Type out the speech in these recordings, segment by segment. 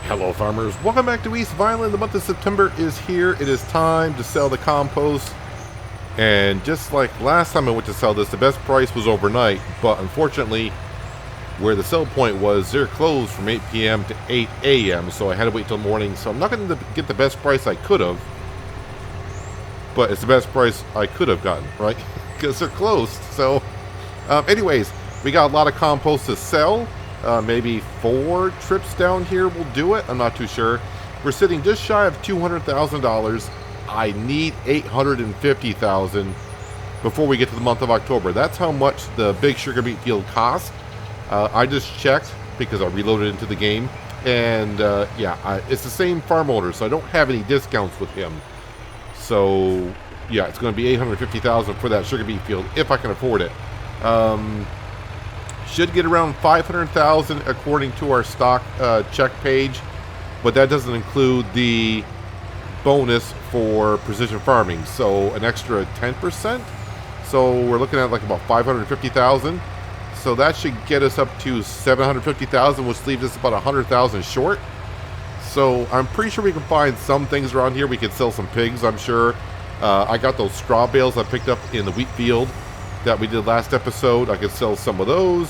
Hello farmers, welcome back to East Vineland. The month of September is here. It is time to sell the compost. And just like last time I went to sell this, the best price was overnight. But unfortunately, where the sell point was, they're closed from 8 p.m. to 8 a.m. So I had to wait till morning. So I'm not going to get the best price I could have. But it's the best price I could have gotten, right? Because they're closed. So anyways, we got a lot of compost to sell. Maybe 4 trips down here will do it. I'm not too sure. We're sitting just shy of $200,000. I need $850,000 before we get to the month of October. That's how much the big sugar beet field cost. I just checked because I reloaded into the game. And it's the same farm owner, so I don't have any discounts with him. So yeah, it's going to be $850,000 for that sugar beet field if I can afford it. Should get around $500,000 according to our stock check page, but that doesn't include the bonus for precision farming, so an extra 10%. So we're looking at like about $550,000. So that should get us up to $750,000, which leaves us about $100,000 short. So I'm pretty sure we can find some things around here. We could sell some pigs, I'm sure. I got those straw bales I picked up in the wheat field that we did last episode. I could sell some of those,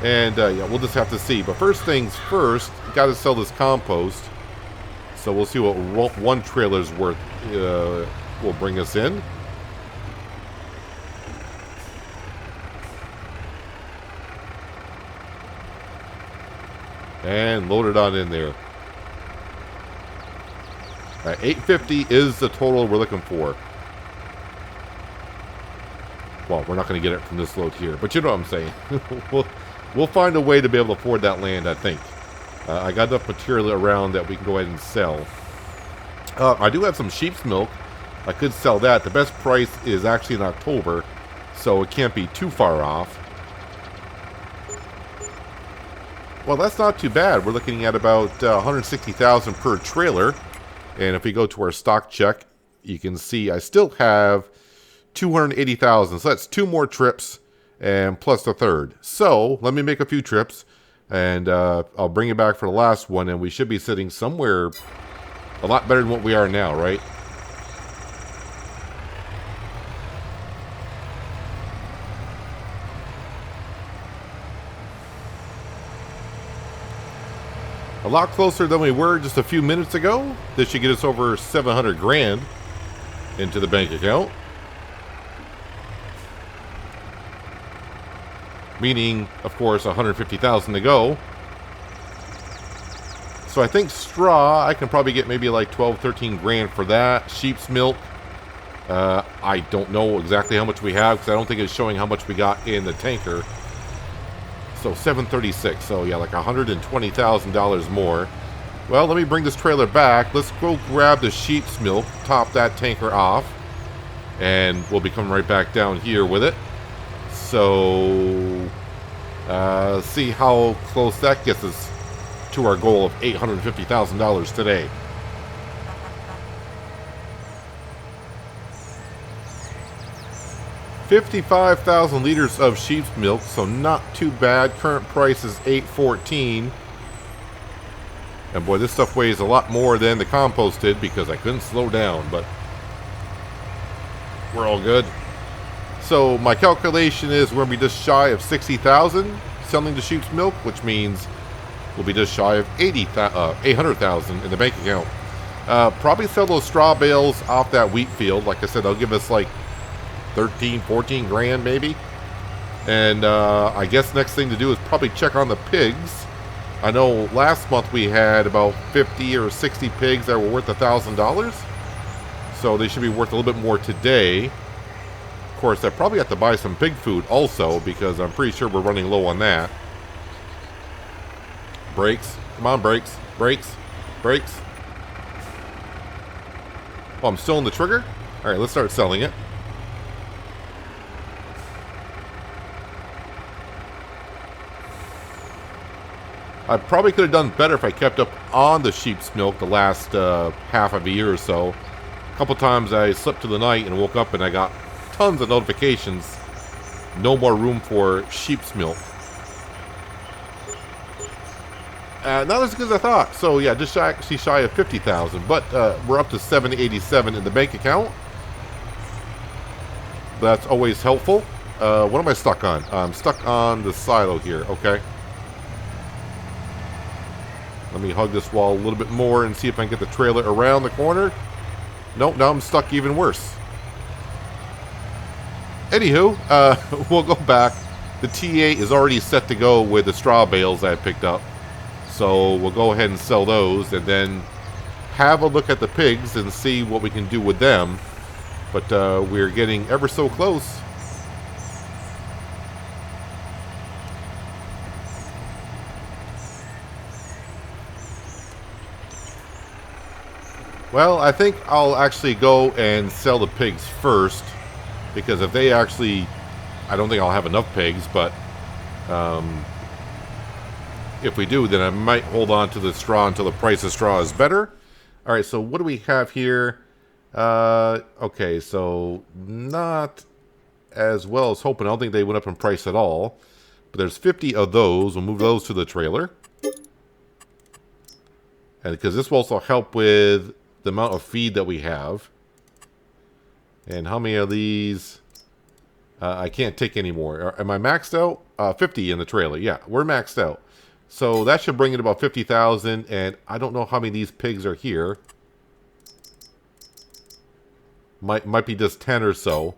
and yeah, we'll just have to see. But first things first, got to sell this compost. So we'll see what one trailer's worth will bring us in. And load it on in there. All right, $850 is the total we're looking for. Well, we're not going to get it from this load here, but you know what I'm saying. we'll find a way to be able to afford that land, I think. I got enough material around that we can go ahead and sell. I do have some sheep's milk. I could sell that. The best price is actually in October, so it can't be too far off. Well, that's not too bad. We're looking at about $160,000 per trailer. And if we go to our stock check, you can see I still have $280,000. So that's 2 more trips and plus the third. So let me make a few trips, and I'll bring it back for the last one, and we should be sitting somewhere a lot better than what we are now, right? A lot closer than we were just a few minutes ago. This should get us over 700 grand into the bank account. Meaning, of course, 150,000 to go. So I think straw, I can probably get maybe like 12, 13 grand for that. Sheep's milk, I don't know exactly how much we have because I don't think it's showing how much we got in the tanker. So 736, so yeah, like $120,000 more. Well, let me bring this trailer back. Let's go grab the sheep's milk, top that tanker off, and we'll be coming right back down here with it. So, see how close that gets us to our goal of $850,000 today. $55,000 liters of sheep's milk, so not too bad. Current price is $814. And boy, this stuff weighs a lot more than the compost did because I couldn't slow down, but we're all good. So my calculation is we're going to be just shy of 60,000 selling the sheep's milk, which means we'll be just shy of 800,000 in the bank account. Probably sell those straw bales off that wheat field. Like I said, they'll give us like 13, 14 grand maybe. And I guess next thing to do is probably check on the pigs. I know last month we had about 50 or 60 pigs that were worth $1,000. So they should be worth a little bit more today. Of course, I probably have to buy some pig food also because I'm pretty sure we're running low on that. Brakes. Come on, brakes. Brakes. Brakes. Oh, I'm still in the trigger? Alright, let's start selling it. I probably could have done better if I kept up on the sheep's milk the last half of a year or so. A couple times I slept through the night and woke up and I got tons of notifications. No more room for sheep's milk. Not as good as I thought. So yeah, just actually shy of 50,000, but we're up to 787 in the bank account. That's always helpful. What am I stuck on? I'm stuck on the silo here. Okay. Let me hug this wall a little bit more and see if I can get the trailer around the corner. Nope, now I'm stuck even worse. Anywho, we'll go back. The TA is already set to go with the straw bales I picked up. So we'll go ahead and sell those and then have a look at the pigs and see what we can do with them. But we're getting ever so close. Well, I think I'll actually go and sell the pigs first, because if they actually, I don't think I'll have enough pigs, but if we do, then I might hold on to the straw until the price of straw is better. All right, so what do we have here? Okay, so not as well as hoping. I don't think they went up in price at all, but there's 50 of those. We'll move those to the trailer, and because this will also help with the amount of feed that we have. And how many of these? I can't take any more. Am I maxed out? 50 in the trailer. Yeah, we're maxed out. So that should bring in about 50,000. And I don't know how many of these pigs are here. Might be just 10 or so.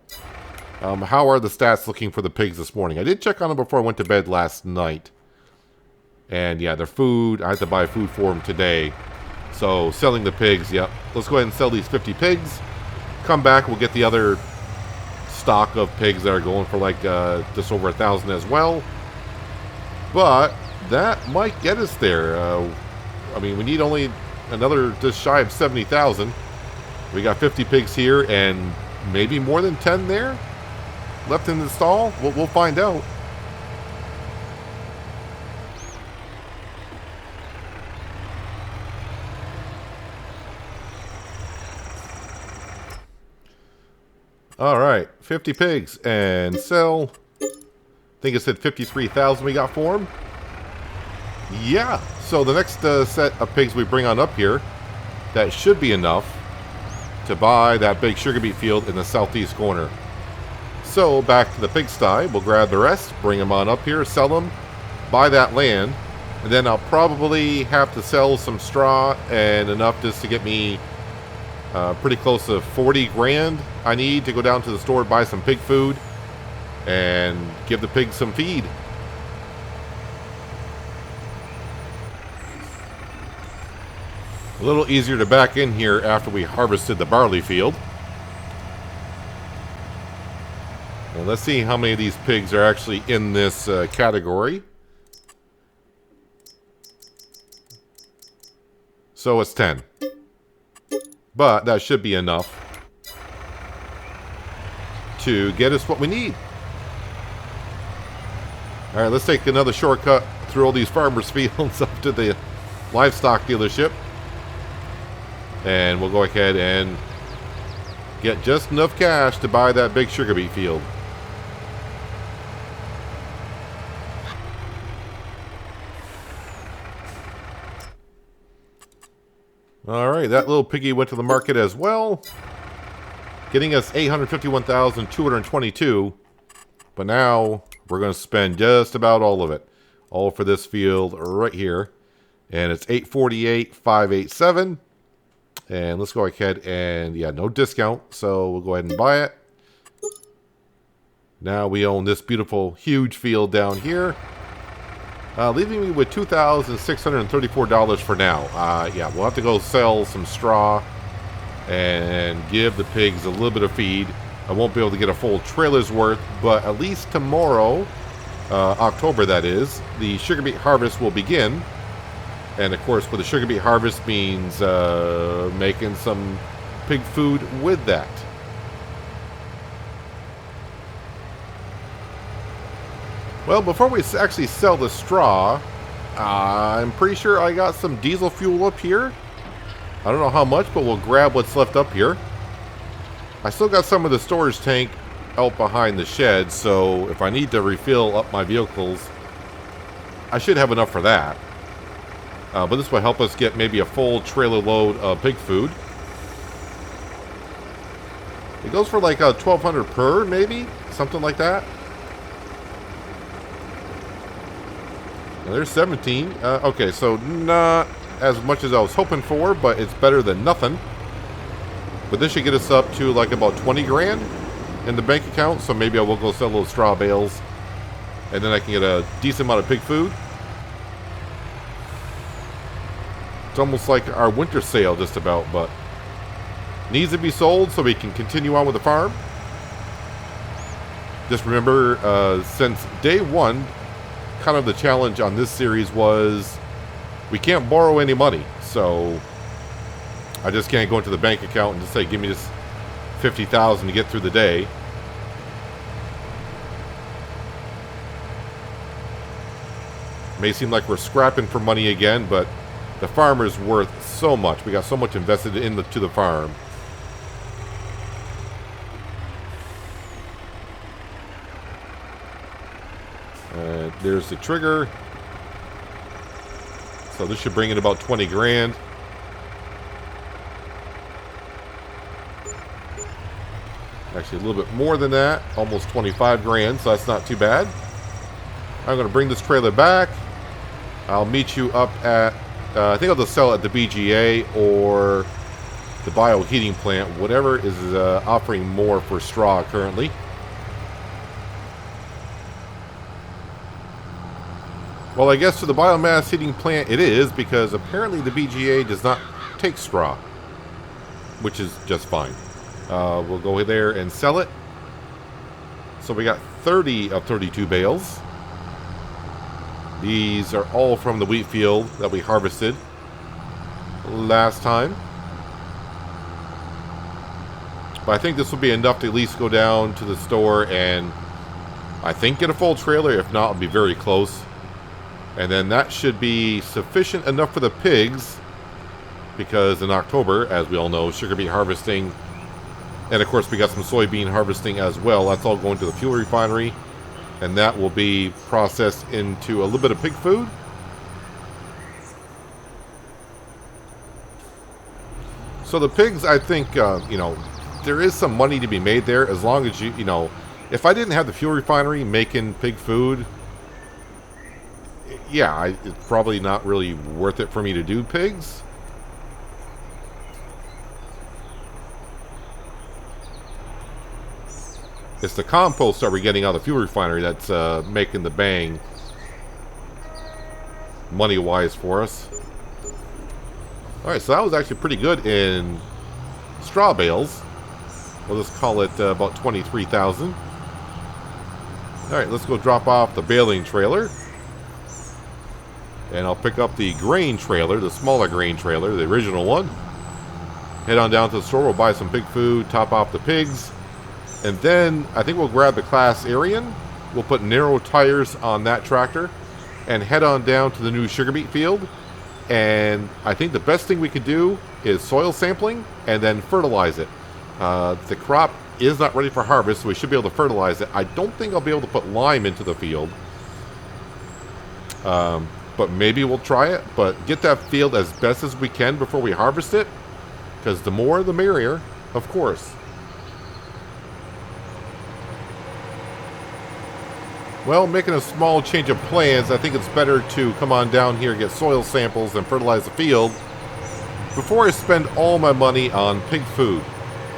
How are the stats looking for the pigs this morning? I did check on them before I went to bed last night. And yeah, their food, I had to buy food for them today. So selling the pigs, yep. Let's go ahead and sell these 50 pigs. Come back, we'll get the other stock of pigs that are going for like just over 1,000 as well. But that might get us there. I mean, we need only another just shy of 70,000. We got 50 pigs here and maybe more than 10 there left in the stall. We'll find out. All right, 50 pigs and sell. I think it said 53,000 we got for them. Yeah, so the next set of pigs we bring on up here, that should be enough to buy that big sugar beet field in the southeast corner. So back to the pigsty, we'll grab the rest, bring them on up here, sell them, buy that land, and then I'll probably have to sell some straw and enough just to get me pretty close to 40 grand I need to go down to the store, buy some pig food, and give the pigs some feed. A little easier to back in here after we harvested the barley field. And let's see how many of these pigs are actually in this category. So it's 10. But that should be enough to get us what we need. All right, let's take another shortcut through all these farmers' fields up to the livestock dealership. And we'll go ahead and get just enough cash to buy that big sugar beet field. Alright, that little piggy went to the market as well, getting us 851,222. But now we're going to spend just about all of it. All for this field right here. And it's 848,587. And let's go ahead and, yeah, no discount. So we'll go ahead and buy it. Now we own this beautiful, huge field down here. Leaving me with $2,634 for now. Yeah, we'll have to go sell some straw and give the pigs a little bit of feed. I won't be able to get a full trailer's worth, but at least tomorrow, October that is, the sugar beet harvest will begin. And of course, with the sugar beet harvest means making some pig food with that. Well, before we actually sell the straw, I'm pretty sure I got some diesel fuel up here. I don't know how much, but we'll grab what's left up here. I still got some of the storage tank out behind the shed, so if I need to refill up my vehicles, I should have enough for that. But this will help us get maybe a full trailer load of pig food. It goes for like 1,200 per, maybe? Something like that. Now there's 17. Okay, so not as much as I was hoping for, but it's better than nothing. But this should get us up to like about 20 grand in the bank account. So maybe I will go sell those straw bales. And then I can get a decent amount of pig food. It's almost like our winter sale just about, but needs to be sold so we can continue on with the farm. Just remember, since day one, kind of the challenge on this series was we can't borrow any money. So I just can't go into the bank account and just say, give me this 50,000 to get through the day. May seem like we're scrapping for money again, but the farm is worth so much. We got so much invested into the farm. There's the trigger. So this should bring in about 20 grand. Actually, a little bit more than that. Almost 25 grand, so that's not too bad. I'm going to bring this trailer back. I'll meet you up at... I think I'll just sell it at the BGA or the bioheating plant. Whatever is offering more for straw currently. Well, I guess to the biomass heating plant it is, because apparently the BGA does not take straw, which is just fine. We'll go there and sell it. So we got 30 of 32 bales. These are all from the wheat field that we harvested last time. But I think this will be enough to at least go down to the store and I think get a full trailer. If not, it'll be very close. And then that should be sufficient enough for the pigs, because in October, as we all know, sugar beet harvesting, and of course we got some soybean harvesting as well. That's all going to the fuel refinery, and that will be processed into a little bit of pig food. So the pigs, I think, you know, there is some money to be made there, as long as you know, if I didn't have the fuel refinery making pig food, yeah, it's probably not really worth it for me to do pigs. It's the compost that we're getting out of the fuel refinery that's making the bang money-wise for us. Alright, so that was actually pretty good in straw bales. We'll just call it about 23,000. Alright, let's go drop off the baling trailer. And I'll pick up the grain trailer, the smaller grain trailer, the original one. Head on down to the store, we'll buy some pig food, top off the pigs. And then I think we'll grab the Class Aryan. We'll put narrow tires on that tractor and head on down to the new sugar beet field. And I think the best thing we could do is soil sampling and then fertilize it. The crop is not ready for harvest, so we should be able to fertilize it. I don't think I'll be able to put lime into the field. But maybe we'll try it. But get that field as best as we can before we harvest it, because the more the merrier, of course. Well, making a small change of plans, I think it's better to come on down here, get soil samples, and fertilize the field before I spend all my money on pig food.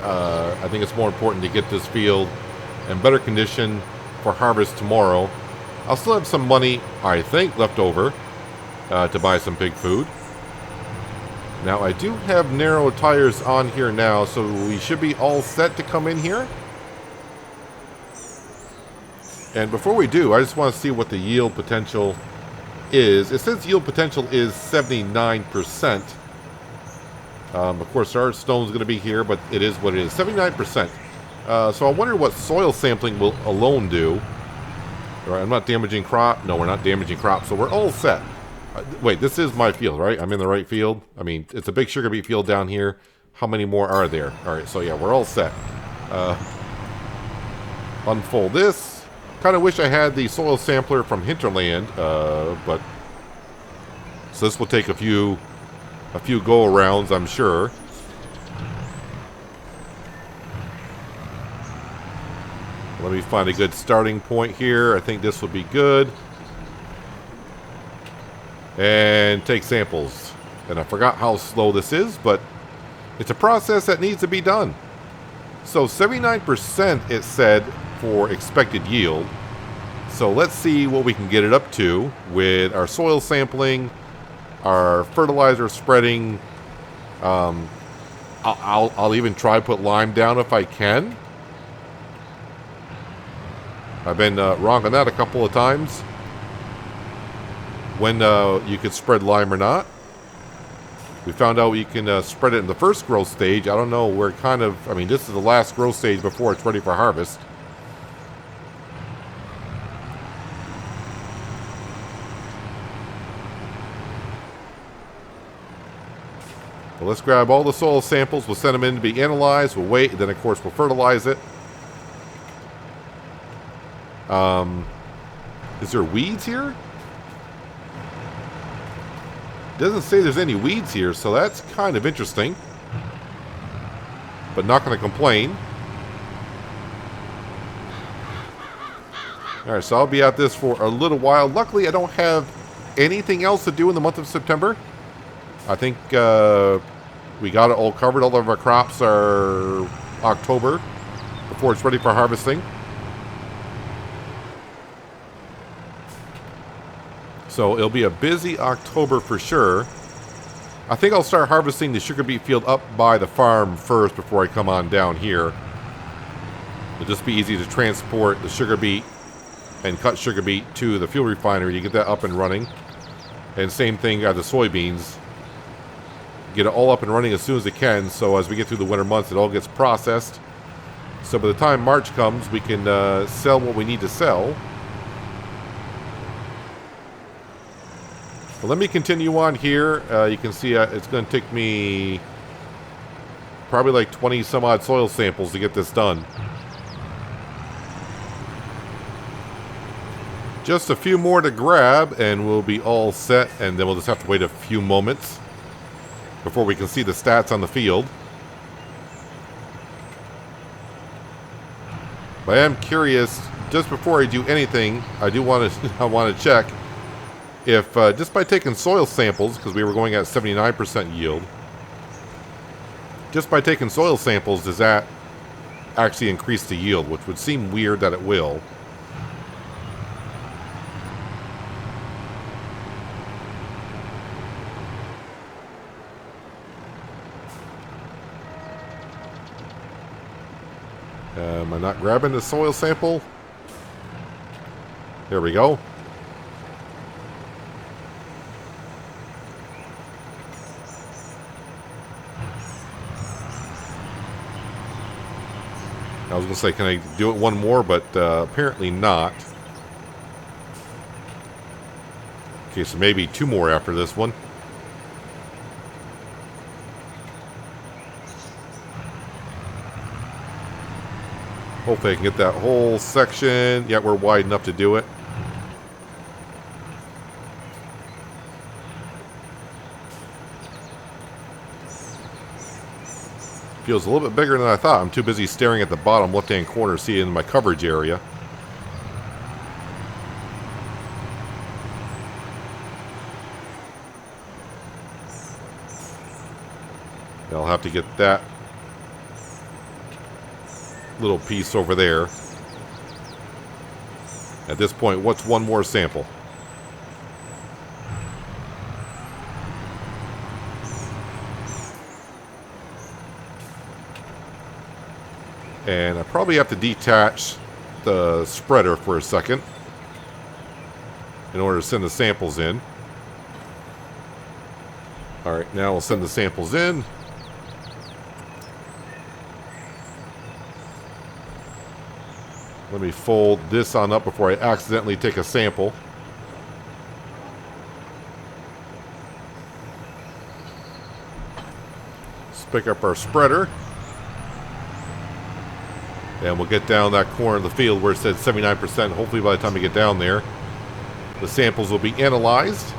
I think it's more important to get this field in better condition for harvest tomorrow. I'll still have some money, I think, left over to buy some pig food. Now, I do have narrow tires on here now, so we should be all set to come in here. And before we do, I just want to see what the yield potential is. It says yield potential is 79%. Of course, our stone's going to be here, but it is what it is, 79%. So I wonder what soil sampling will alone do. All right, I'm not damaging crop. No, we're not damaging crop, so we're all set. Wait, this is my field, right? I'm in the right field. I mean, it's a big sugar beet field down here. How many more are there? All right, so yeah, we're all set. Unfold this. Kind of wish I had the soil sampler from Hinterland, but it's so this will take a few go-arounds, I'm sure. Let me find a good starting point here. I think this will be good. And take samples. And I forgot how slow this is, but it's a process that needs to be done. So 79% it said for expected yield. So let's see what we can get it up to with our soil sampling, our fertilizer spreading. I'll even try to put lime down if I can. I've been wrong on that a couple of times. When you could spread lime or not. We found out you can spread it in the first growth stage. I don't know, we're kind of, I mean, this is the last growth stage before it's ready for harvest. Well, let's grab all the soil samples. We'll send them in to be analyzed. We'll wait, and then of course we'll fertilize it. Is there weeds here? Doesn't say there's any weeds here, so that's kind of interesting. But not going to complain. Alright, so I'll be at this for a little while. Luckily, I don't have anything else to do in the month of September. I think we got it all covered. All of our crops are October before it's ready for harvesting. So it'll be a busy October for sure. I think I'll start harvesting the sugar beet field up by the farm first before I come on down here. It'll just be easy to transport the sugar beet and cut sugar beet to the fuel refinery to get that up and running. And same thing the soybeans. Get it all up and running as soon as it can, so as we get through the winter months it all gets processed. So by the time March comes we can sell what we need to sell. Well, let me continue on here. You can see it's going to take me probably like 20 some odd soil samples to get this done. Just a few more to grab and we'll be all set, and then we'll just have to wait a few moments before we can see the stats on the field. But I am curious, just before I do anything, I want to check if just by taking soil samples, because we were going at 79% yield, just by taking soil samples, does that actually increase the yield, which would seem weird that it will. Am I not grabbing the soil sample? There we go. I was going to say, can I do it one more? But apparently not. Okay, so maybe two more after this one. Hopefully I can get that whole section. Yeah, we're wide enough to do it. Feels a little bit bigger than I thought. I'm too busy staring at the bottom left-hand corner, seeing my coverage area. I'll have to get that little piece over there. At this point, what's one more sample? And I probably have to detach the spreader for a second in order to send the samples in. Alright, now we'll send the samples in. Let me fold this on up before I accidentally take a sample. Let's pick up our spreader. And we'll get down that corner of the field where it said 79%. Hopefully by the time we get down there, the samples will be analyzed.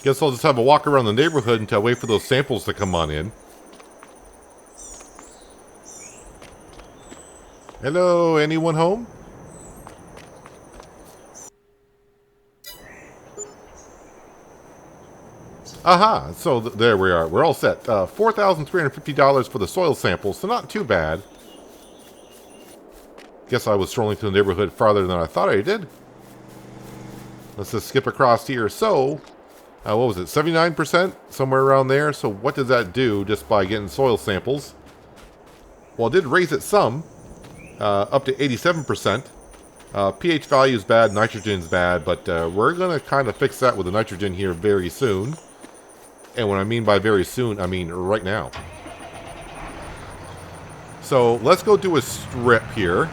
Guess I'll just have a walk around the neighborhood until I wait for those samples to come on in. Hello, anyone home? Aha, so there we are. We're all set. $4,350 for the soil samples, so not too bad. Guess I was strolling through the neighborhood farther than I thought I did. Let's just skip across here. So, what was it, 79%? Somewhere around there. So what does that do just by getting soil samples? Well, it did raise it some, up to 87%. pH value is bad, nitrogen's bad, but we're going to kind of fix that with the nitrogen here very soon. And what I mean by very soon, I mean right now. So let's go do a strip here.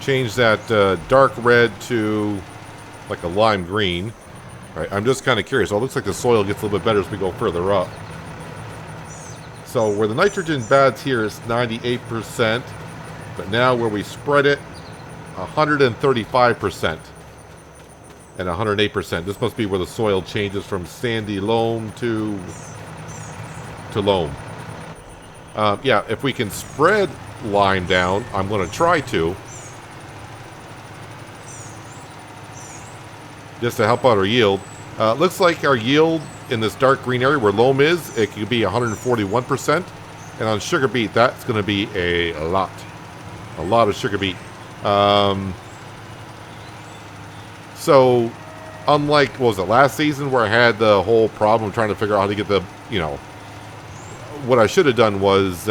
Change that dark red to like a lime green. All right, I'm just kind of curious. Oh, it looks like the soil gets a little bit better as we go further up. So where the nitrogen bad's here is 98%, but now where we spread it, 135% and 108%. This must be where the soil changes from sandy loam to loam. Yeah, if we can spread lime down, I'm going to try to. Just to help out our yield. Looks like our yield in this dark green area where loam is, it could be 141%. And on sugar beet, that's going to be a lot. A lot of sugar beet. So, unlike, what was it, last season where I had the whole problem of trying to figure out how to get the, what I should have done was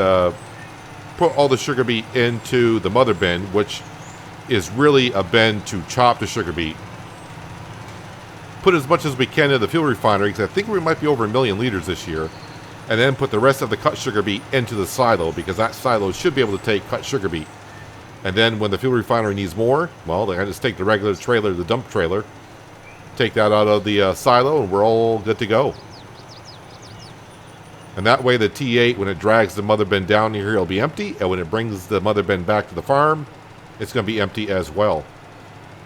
put all the sugar beet into the mother bin, which is really a bin to chop the sugar beet. Put as much as we can in the fuel refinery, because I think we might be over 1 million liters this year, and then put the rest of the cut sugar beet into the silo, because that silo should be able to take cut sugar beet. And then when the fuel refinery needs more, well, they just take the regular trailer, the dump trailer, take that out of the silo, and we're all good to go. And that way the T8, when it drags the mother bin down here, it'll be empty, and when it brings the mother bin back to the farm, it's going to be empty as well.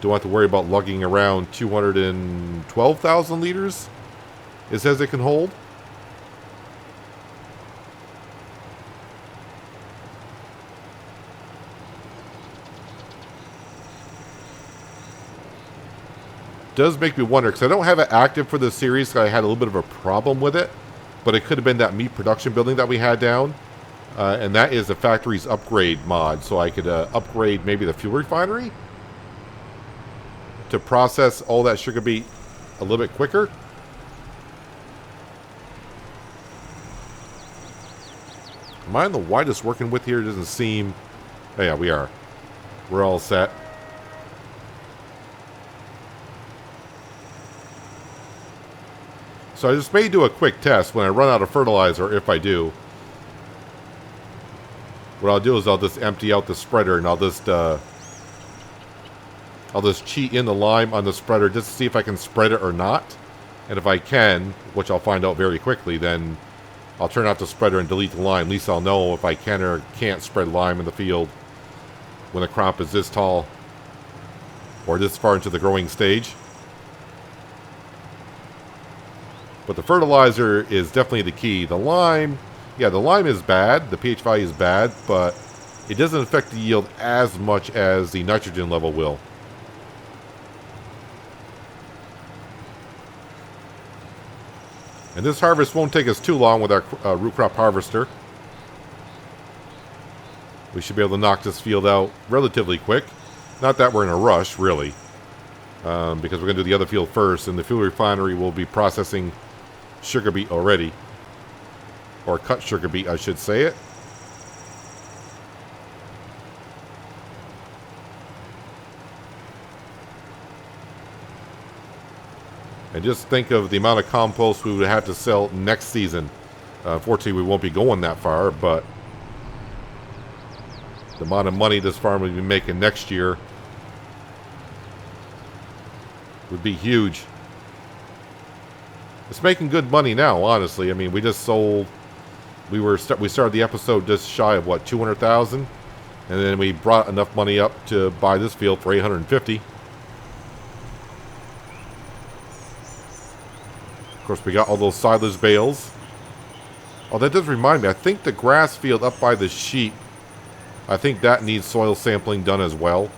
Don't have to worry about lugging around 212,000 liters, it says it can hold. Does make me wonder, because I don't have it active for this series, because I had a little bit of a problem with it, but it could have been that meat production building that we had down, and that is the factory's upgrade mod, so I could upgrade maybe the fuel refinery to process all that sugar beet a little bit quicker. Am I the widest working with here? It doesn't seem... Oh yeah, we are. We're all set. So I just may do a quick test when I run out of fertilizer, if I do. What I'll do is I'll just empty out the spreader and I'll just cheat in the lime on the spreader just to see if I can spread it or not. And if I can, which I'll find out very quickly, then I'll turn off the spreader and delete the lime. At least I'll know if I can or can't spread lime in the field when the crop is this tall or this far into the growing stage. But the fertilizer is definitely the key. The lime, yeah, the lime is bad. The pH value is bad, but it doesn't affect the yield as much as the nitrogen level will. And this harvest won't take us too long with our root crop harvester. We should be able to knock this field out relatively quick. Not that we're in a rush, really. Because we're going to do the other field first, and the fuel refinery will be processing sugar beet already. Or cut sugar beet, I should say it. And just think of the amount of compost we would have to sell next season. Fortunately, we won't be going that far, but the amount of money this farm will be making next year would be huge. It's making good money now, honestly. I mean, we just sold. We started the episode just shy of what, 200,000, And then we brought enough money up to buy this field for $850. Of course, we got all those silage bales. Oh, that does remind me. I think the grass field up by the sheep, I think that needs soil sampling done as well.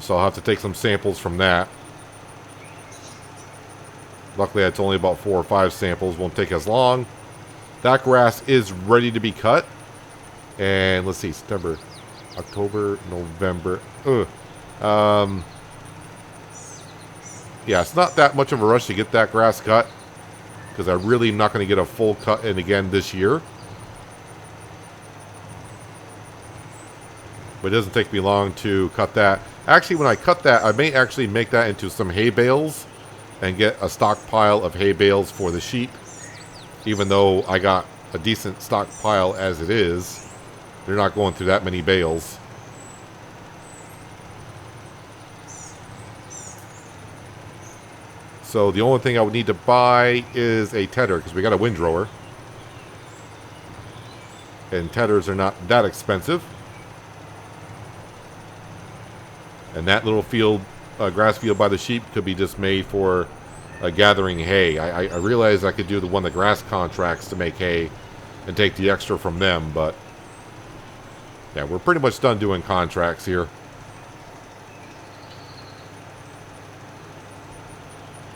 So I'll have to take some samples from that. Luckily, it's only about 4 or 5 samples. Won't take as long. That grass is ready to be cut. And let's see, September, October, November. Yeah, it's not that much of a rush to get that grass cut, because I really am not going to get a full cut in again this year. But it doesn't take me long to cut that. Actually, when I cut that, I may actually make that into some hay bales and get a stockpile of hay bales for the sheep. Even though I got a decent stockpile as it is, they're not going through that many bales. So the only thing I would need to buy is a tedder, because we got a windrower. And tedders are not that expensive. And that little field, grass field by the sheep, could be just made for gathering hay. I realized I could do the grass contracts to make hay and take the extra from them, but yeah, we're pretty much done doing contracts here.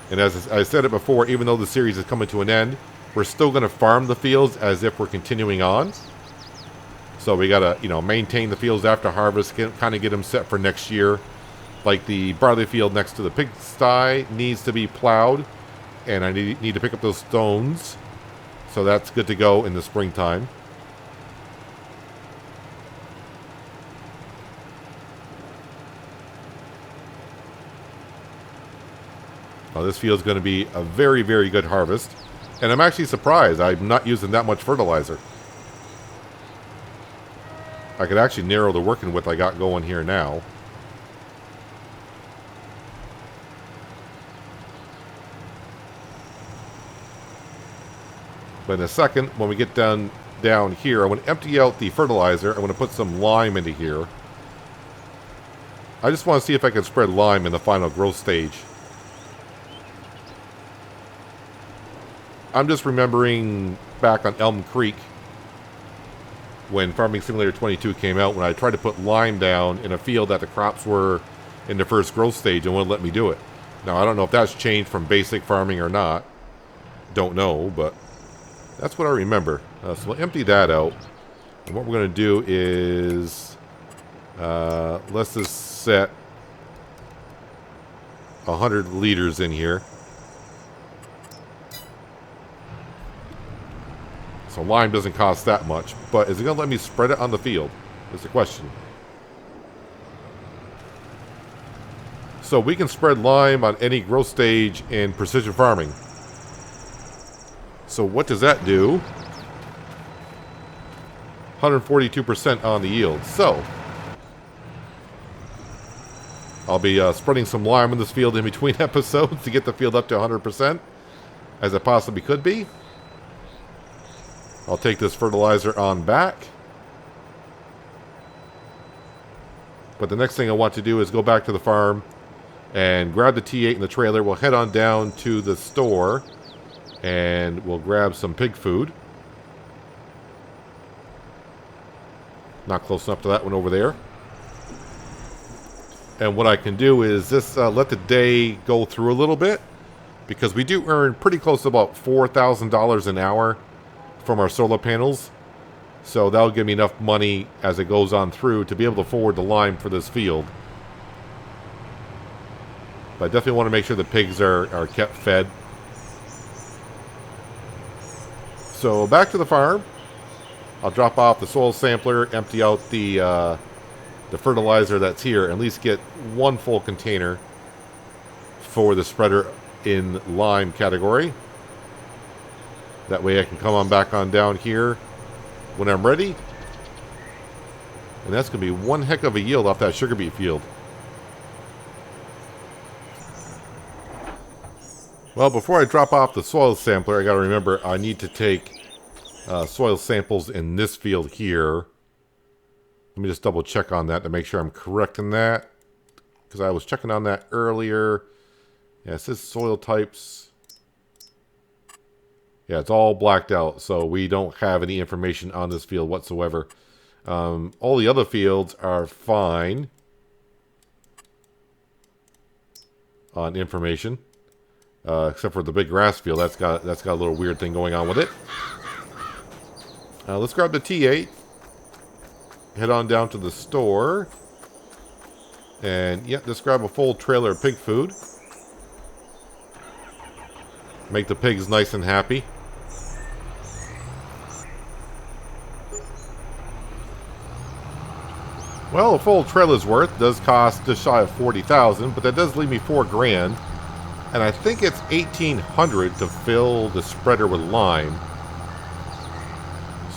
And as I said it before, even though the series is coming to an end, we're still going to farm the fields as if we're continuing on. So we got to, maintain the fields after harvest, kind of get them set for next year. Like the barley field next to the pigsty needs to be plowed, and I need to pick up those stones. So that's good to go in the springtime. This field's going to be a very, very good harvest. And I'm actually surprised I'm not using that much fertilizer. I could actually narrow the working width I got going here now. But in a second, when we get down here, I want to empty out the fertilizer. I want to put some lime into here. I just want to see if I can spread lime in the final growth stage. I'm just remembering back on Elm Creek when Farming Simulator 22 came out, when I tried to put lime down in a field that the crops were in the first growth stage and wouldn't let me do it. Now, I don't know if that's changed from basic farming or not. Don't know, but that's what I remember. So we'll empty that out. And what we're going to do is, let's just set 100 liters in here. So lime doesn't cost that much, but is it going to let me spread it on the field? Is the question. So we can spread lime on any growth stage in precision farming. So what does that do? 142% on the yield. So I'll be spreading some lime in this field in between episodes to get the field up to 100%, as it possibly could be. I'll take this fertilizer on back. But the next thing I want to do is go back to the farm and grab the T8 in the trailer. We'll head on down to the store and we'll grab some pig food. Not close enough to that one over there. And what I can do is just let the day go through a little bit, because we do earn pretty close to about $4,000 an hour from our solar panels. So that'll give me enough money as it goes on through to be able to forward the lime for this field. But I definitely want to make sure the pigs are kept fed. So back to the farm. I'll drop off the soil sampler, empty out the fertilizer that's here, and at least get one full container for the spreader in lime category. That way I can come on back on down here when I'm ready. And that's going to be one heck of a yield off that sugar beet field. Well, before I drop off the soil sampler, I got to remember I need to take soil samples in this field here. Let me just double check on that to make sure I'm correct in that, because I was checking on that earlier. Yeah, it says soil types. Yeah, it's all blacked out, so we don't have any information on this field whatsoever. All the other fields are fine on information, except for the big grass field. That's got a little weird thing going on with it. Let's grab the T8. Head on down to the store. And, yeah, just grab a full trailer of pig food. Make the pigs nice and happy. Well, a full trailer's worth does cost just shy of $40,000, but that does leave me $4,000. And I think it's $1,800 to fill the spreader with lime.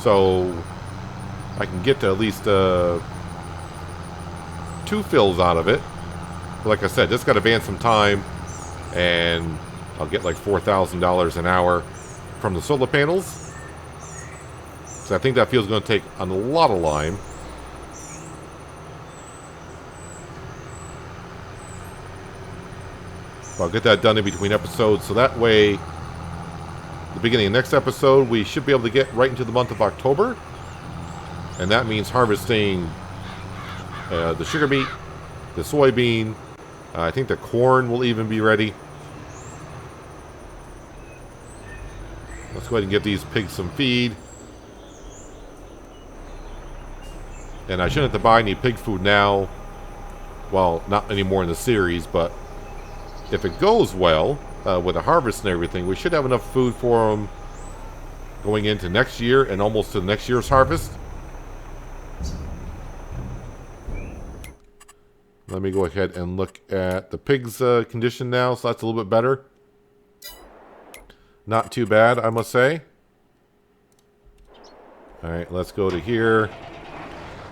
So I can get to at least 2 fills out of it. But like I said, just got to advance some time, and I'll get like $4,000 an hour from the solar panels. So I think that field's going to take a lot of lime. But I'll get that done in between episodes, so that way, the beginning of next episode, we should be able to get right into the month of October. And that means harvesting the sugar beet, the soybean. I think the corn will even be ready. Let's go ahead and give these pigs some feed. And I shouldn't have to buy any pig food now. Well, not anymore in the series, but if it goes well with the harvest and everything, we should have enough food for them going into next year and almost to next year's harvest. Let me go ahead and look at the pig's condition now. So that's a little bit better. Not too bad, I must say. Alright, let's go to here.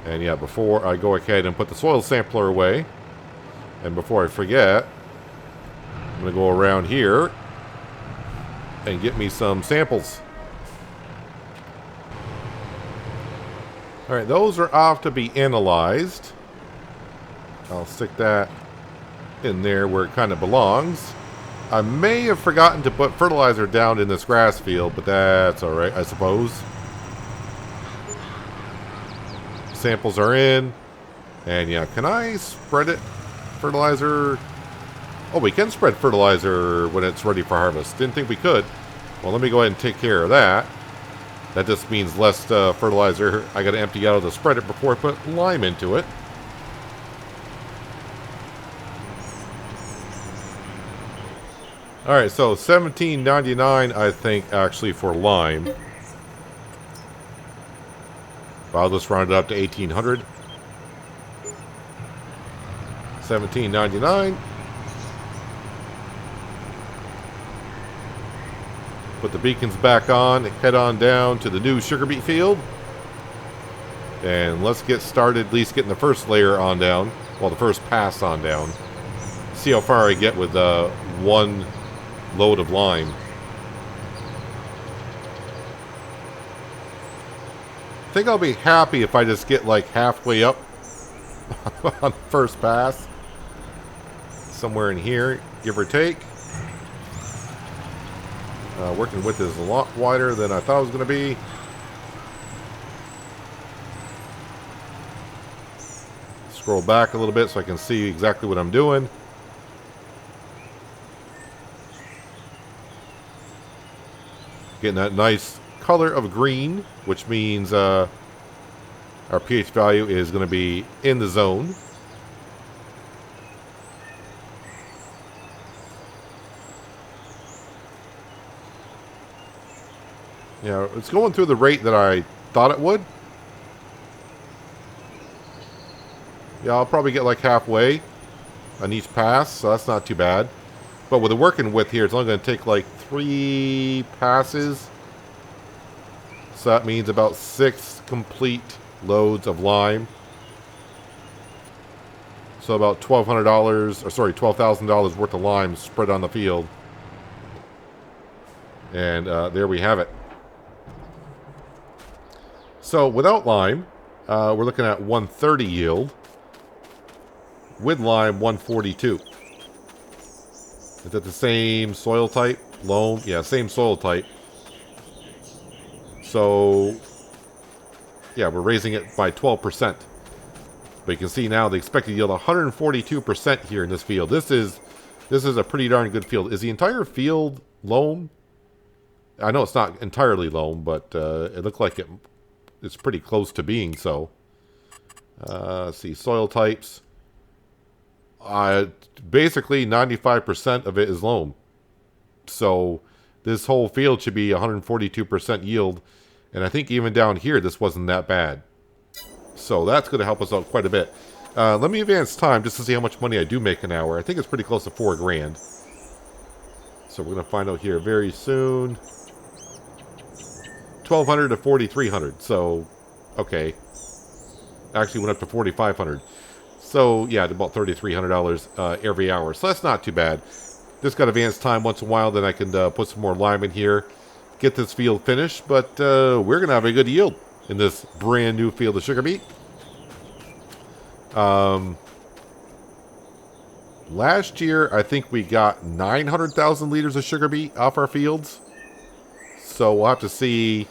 And yeah, before I go ahead and put the soil sampler away, and before I forget, I'm going to go around here and get me some samples. Alright, those are off to be analyzed. I'll stick that in there where it kind of belongs. I may have forgotten to put fertilizer down in this grass field, but that's alright, I suppose. Samples are in. And yeah, can I spread it? Fertilizer. Oh, we can spread fertilizer when it's ready for harvest. Didn't think we could. Well, let me go ahead and take care of that. That just means less fertilizer I got to empty out of the spreader before I put lime into it. Alright, so $17.99 I think actually for lime. I'll just round it up to $1,800. $17.99. Put the beacons back on, head on down to the new sugar beet field. And let's get started, at least getting the first layer on down. Well, the first pass on down. See how far I get with one load of lime. I think I'll be happy if I just get like halfway up on the first pass. Somewhere in here, give or take. Working width is a lot wider than I thought it was going to be. Scroll back a little bit so I can see exactly what I'm doing. Getting that nice color of green, which means our pH value is going to be in the zone. Yeah, it's going through the rate that I thought it would. Yeah, I'll probably get like halfway on each pass, so that's not too bad. But with the working width here, it's only going to take like 3 passes. So that means about 6 complete loads of lime. So about $1,200, or sorry, $12,000 worth of lime spread on the field. And there we have it. So without lime, we're looking at 130 yield. With lime, 142. Is that the same soil type? Loam? Yeah, same soil type. So, yeah, we're raising it by 12%. But you can see now the expected yield 142% here in this field. This is a pretty darn good field. Is the entire field loam? I know it's not entirely loam, but it looked like it's pretty close to being so. Let's see, soil types. Basically, 95% of it is loam. So this whole field should be 142% yield. And I think even down here, this wasn't that bad. So that's going to help us out quite a bit. Let me advance time just to see how much money I do make an hour. I think it's pretty close to $4 grand. So we're going to find out here very soon. 1,200 to 4,300. So, okay. Actually went up to 4,500. So, yeah, about $3,300 every hour. So that's not too bad. Just got advanced time once in a while. Then I can put some more lime in here. Get this field finished. But we're going to have a good yield in this brand new field of sugar beet. Last year, I think we got 900,000 liters of sugar beet off our fields. So we'll have to see,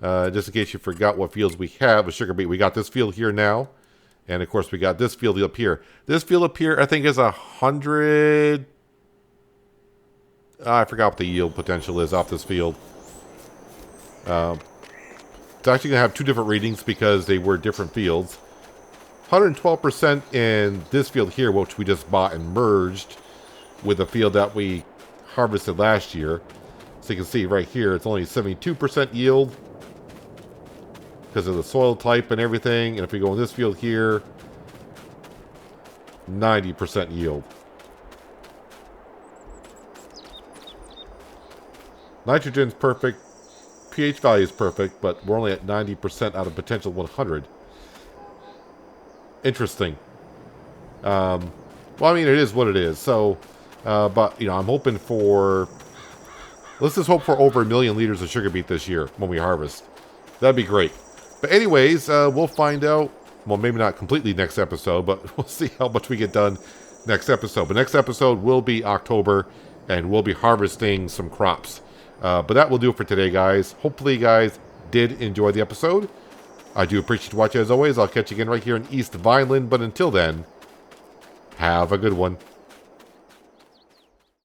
just in case you forgot what fields we have with sugar beet. We got this field here now. And of course, we got this field up here. This field up here, I think, is 100. I forgot what the yield potential is off this field. It's actually going to have two different readings because they were different fields. 112% in this field here, which we just bought and merged with the field that we harvested last year. So you can see right here, it's only 72% yield because of the soil type and everything. And if we go in this field here, 90% yield. Nitrogen's perfect. pH value is perfect, but we're only at 90% out of potential 100. Interesting. Well, I mean, it is what it is. So, but, you know, I'm hoping for... Let's just hope for over 1 million liters of sugar beet this year when we harvest. That'd be great. But anyways, we'll find out. Well, maybe not completely next episode, but we'll see how much we get done next episode. But next episode will be October, and we'll be harvesting some crops. But that will do it for today, guys. Hopefully you guys did enjoy the episode. I do appreciate you watching as always. I'll catch you again right here in East Vineland. But until then, have a good one.